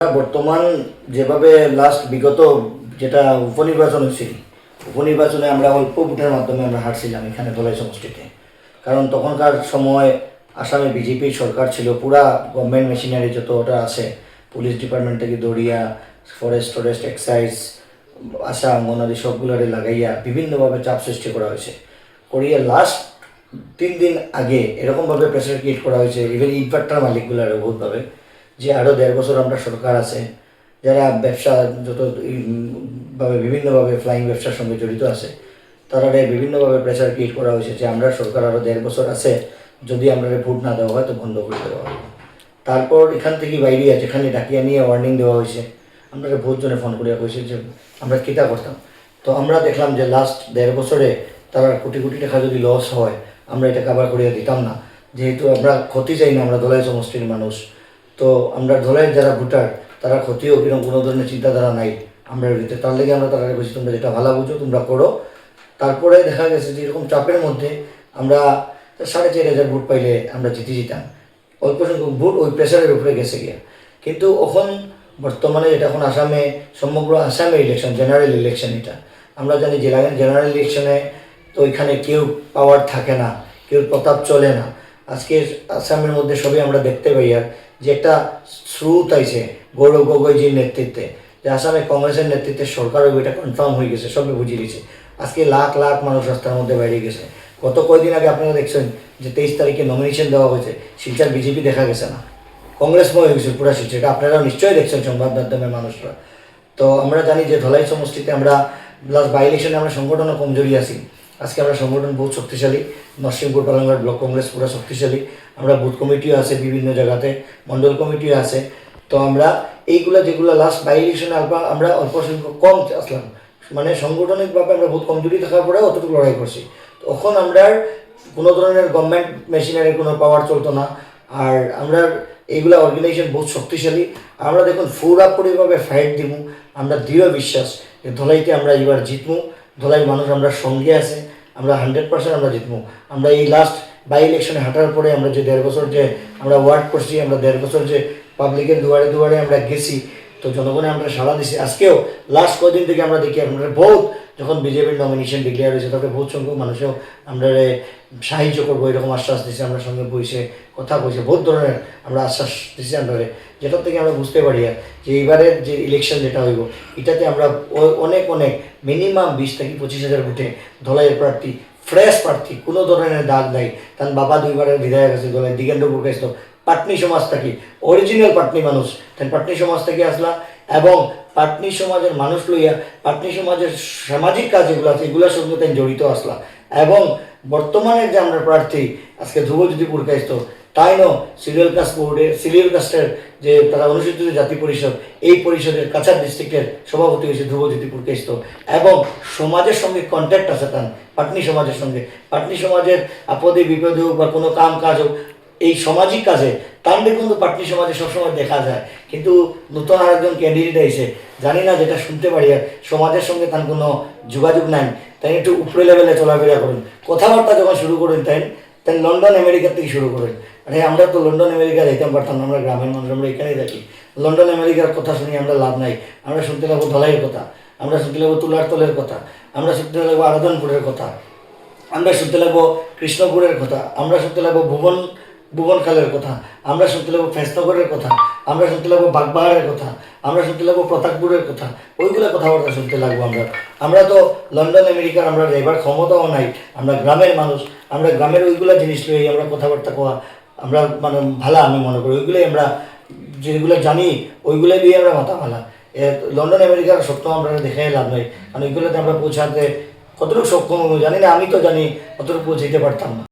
বর্তমান যেভাবে লাস্ট বিগত যেটা উপনির্বাচন হয়েছিল, উপনির্বাচনে আমরা অল্প ভোটের মাধ্যমে আমরা হারছিলাম এখানে ধলাই সমষ্টিতে। কারণ তখনকার সময় আসামে বিজেপির সরকার ছিল, পুরা গভর্নমেন্ট মেশিনারি যতটা আছে, পুলিশ ডিপার্টমেন্ট থেকে ধরিয়া ফরেস্ট এক্সাইজ, আশা অঙ্গনাদি সবগুলোরে লাগাইয়া বিভিন্নভাবে চাপ সৃষ্টি করা হয়েছে। করিয়া লাস্ট 3 দিন আগে এরকমভাবে প্রেসার ক্রিয়েট করা হয়েছে ইভেন ইটভাট্টার মালিকগুলোরও বহুতভাবে, যে আরও 1.5 বছর আমরা সরকার আছে, যারা ব্যবসা যতভাবে বিভিন্নভাবে ফ্লাইং ব্যবসার সঙ্গে জড়িত আছে, তারা বিভিন্নভাবে প্রেসার ক্রিয়েট করা হয়েছে যে আমরা সরকার আরও 1.5 বছর আছে, যদি আমরা ভোট না দেওয়া হয় তো বন্ধ করে দেওয়া হবে। তারপর এখান থেকে বাইরে যেখানে ডাকিয়া নিয়ে ওয়ার্নিং দেওয়া হয়েছে, আমরা বহুত জনে ফোন করিয়া কইছে যে আমরা কিতা করতাম। তো আমরা দেখলাম যে লাস্ট 1.5 বছরে তারা কোটি কোটি টাকা যদি লস হয়, আমরা এটা কাভার করিয়া দিতাম না, যেহেতু আমরা ক্ষতি চাই না, আমরা ধলাই সমষ্টির মানুষ। তো আমরা ধলাইয়ের যারা ভোটার তারা ক্ষতিও কিরকম কোনো ধরনের চিন্তাধারা নাই আমরা দিতে, তার লেগে আমরা তারা বলছি তোমরা যেটা ভালো বুঝো তোমরা করো। তারপরে দেখা গেছে যে এরকম চাপের মধ্যে আমরা 4,500 ভোট পাইলে আমরা জিতে যেতাম, অল্প সংখ্যক ভোট ওই প্রেসারের উপরে গেছে গিয়া। কিন্তু এখন বর্তমানে যেটা এখন আসামে, সমগ্র আসামে ইলেকশন, জেনারেল ইলেকশন, এটা আমরা জানি যে জেনারেল ইলেকশনে তো ওইখানে কেউ পাওয়ার থাকে না, কেউ প্রতাপ চলে না। আজকে আসামের মধ্যে সবই আমরা দেখতে পাই আর যে একটা স্রোত আইছে গৌরব গগৈজির নেতৃত্বে, যে আসামে কংগ্রেসের নেতৃত্বে সরকারও এটা কনফার্ম হয়ে গেছে, সবই বুঝিয়ে দিয়েছে। আজকে লাখ লাখ মানুষ রাস্তার মধ্যে বাইরে গেছে। গত কয়েকদিন আগে আপনারা দেখছেন যে 23 তারিখে নমিনেশন দেওয়া হয়েছে, শিলচর বিজেপি দেখা গেছে না, কংগ্রেসময় হয়ে গেছে পুরা শিলচর। এটা আপনারাও নিশ্চয়ই দেখছেন সংবাদ মাধ্যমের মানুষরা। তো আমরা জানি যে ধলাই সমষ্টিতে আমরা লাস্ট বাই ইলেকশনে আমরা সংগঠনও কমজোরি আছি, আজকে আমরা সংগঠন বহুত শক্তিশালী। নরসিংপুর পালংঘাট ব্লক কংগ্রেস পুরো শক্তিশালী, আমরা বুথ কমিটিও আছে বিভিন্ন জায়গাতে, মণ্ডল কমিটিও আছে। তো আমরা এইগুলা যেগুলো লাস্ট বাই ইলেকশনে আমরা অল্প সংখ্যক কম আসলাম, মানে সাংগঠনিকভাবে আমরা বহুত কমজোরি থাকার পরেও অতটুকু লড়াই করছি। তখন আমরা কোনো ধরনের গভর্নমেন্ট মেশিনারির কোনো পাওয়ার চলতো না, আর আমরা এইগুলা অর্গানাইজেশন বহুত শক্তিশালী। আমরা দেখুন পুরাপুরিভাবে ফাইট দিব, আমরা দৃঢ় বিশ্বাস যে ধলাইতে আমরা এবার জিতবো। ধলাই মানুষ আমরা সঙ্গে আছে, আমরা 100% আমরা জিতবো। আমরা এই লাস্ট বাই ইলেকশনে হাঁটার পরে আমরা যে 1.5 বছর যে আমরা ওয়ার্ক করছি, আমরা 1.5 বছর যে পাবলিকের দুয়ারে দুয়ারে আমরা গেছি, তো জনগণে আমরা সাড়া দিছি। আজকেও লাস্ট কদিন থেকে আমরা দেখি আমরা বহুত, যখন বিজেপির নমিনেশন ডিক্লেয়ার হয়েছে তাতে বহুত সংখ্যক মানুষেও আমরা সাহায্য করবো এরকম আশ্বাস দিচ্ছে, আমরা সঙ্গে বসে কথা কইছে, বহুত ধরনের আমরা আশ্বাস দিচ্ছি আমরা, যেটার থেকে আমরা বুঝতে পারি যে এইবারের যে ইলেকশন যেটা হইব এটাতে আমরা অনেক মিনিমাম 20 থেকে 25,000 ভোটে ধলাইয়ের প্রার্থী, ফ্রেশ প্রার্থী, কোনো ধরনের দাগ নাই। কারণ বাবা 2 বারের বিধায়ক আছে ধলাই, দিগেন্দ্র বুরকাইছ পাটনি সমাজ থাকি, অরিজিনাল পাটনি মানুষ, তাই পাটনি সমাজ থেকে আসলা, এবং পাটনি সমাজের মানুষ লইয়া পাটনি সমাজের সামাজিক কাজ যেগুলো আছে এগুলোর সঙ্গে তাই জড়িত আসলা। এবং বর্তমানে যে আমরা প্রার্থী আজকে ধ্রুবজ্যোতি পুরকাইছ, তাই সিরিয়াল কাস্টের যে তারা অনুসূচিত জাতি পরিষদ, এই পরিষদের কাছাড় ডিস্ট্রিক্টের সভাপতি হয়েছে ধ্রুবজ্যোতি পুরকাইছ, এবং সমাজের সঙ্গে কন্ট্যাক্ট আছে তার, পাটনি সমাজের সঙ্গে। পাটনি সমাজের আপদে বিপদে হোক বা কোনো কাম কাজ হোক, এই সামাজিক কাজে তাদের কিন্তু পাটনি সমাজে সবসময় দেখা যায়। কিন্তু নতুন আরেকজন ক্যান্ডিডেট আইছে, জানি না, যেটা শুনতে পারি আর সমাজের সঙ্গে তার কোনো যোগাযোগ নাই, তাই একটু উপরে লেভেলে চলাফেরা করেন, কথাবার্তা যখন শুরু করেন তাই লন্ডন আমেরিকার থেকে শুরু করেন। আরে আমরা তো লন্ডন আমেরিকা যাইতাম পারতাম না, আমরা গ্রামের মানুষ, আমরা এখানেই থাকি। লন্ডন আমেরিকার কথা শুনি আমরা লাভ নাই, আমরা শুনতে লাগবো ধলাইয়ের কথা, আমরা শুনতে লাগবো তুলারতলের কথা, আমরা শুনতে লাগবো আরাধনপুরের কথা, আমরা শুনতে লাগবো কৃষ্ণপুরের কথা, আমরা শুনতে লাগবো ভুবনখালের কথা, আমরা শুনতে লাগবো ফেসনগরের কথা, আমরা শুনতে লাগবো বাগবাহারের কথা, আমরা শুনতে লাগবো প্রতাপপুরের কথা, ওইগুলো কথাবার্তা শুনতে লাগবো। আমরা তো লন্ডন আমেরিকার আমরা এবার ক্ষমতাও নাই, আমরা গ্রামের মানুষ, আমরা গ্রামের ওইগুলা জিনিস লই আমরা কথাবার্তা কোয়া আমরা মানে ভালো, আমি মনে করি ওইগুলোই আমরা যেগুলো জানি ওইগুলো দিয়ে আমরা মাথা ভালা। লন্ডন আমেরিকার স্বপ্ন আমরা দেখে লাভ নাই, কারণ ওইগুলোতে আমরা পৌঁছাতে কতটুকু সক্ষম জানি না, আমি তো জানি কতটুকু পৌঁছাইতে পারতাম না।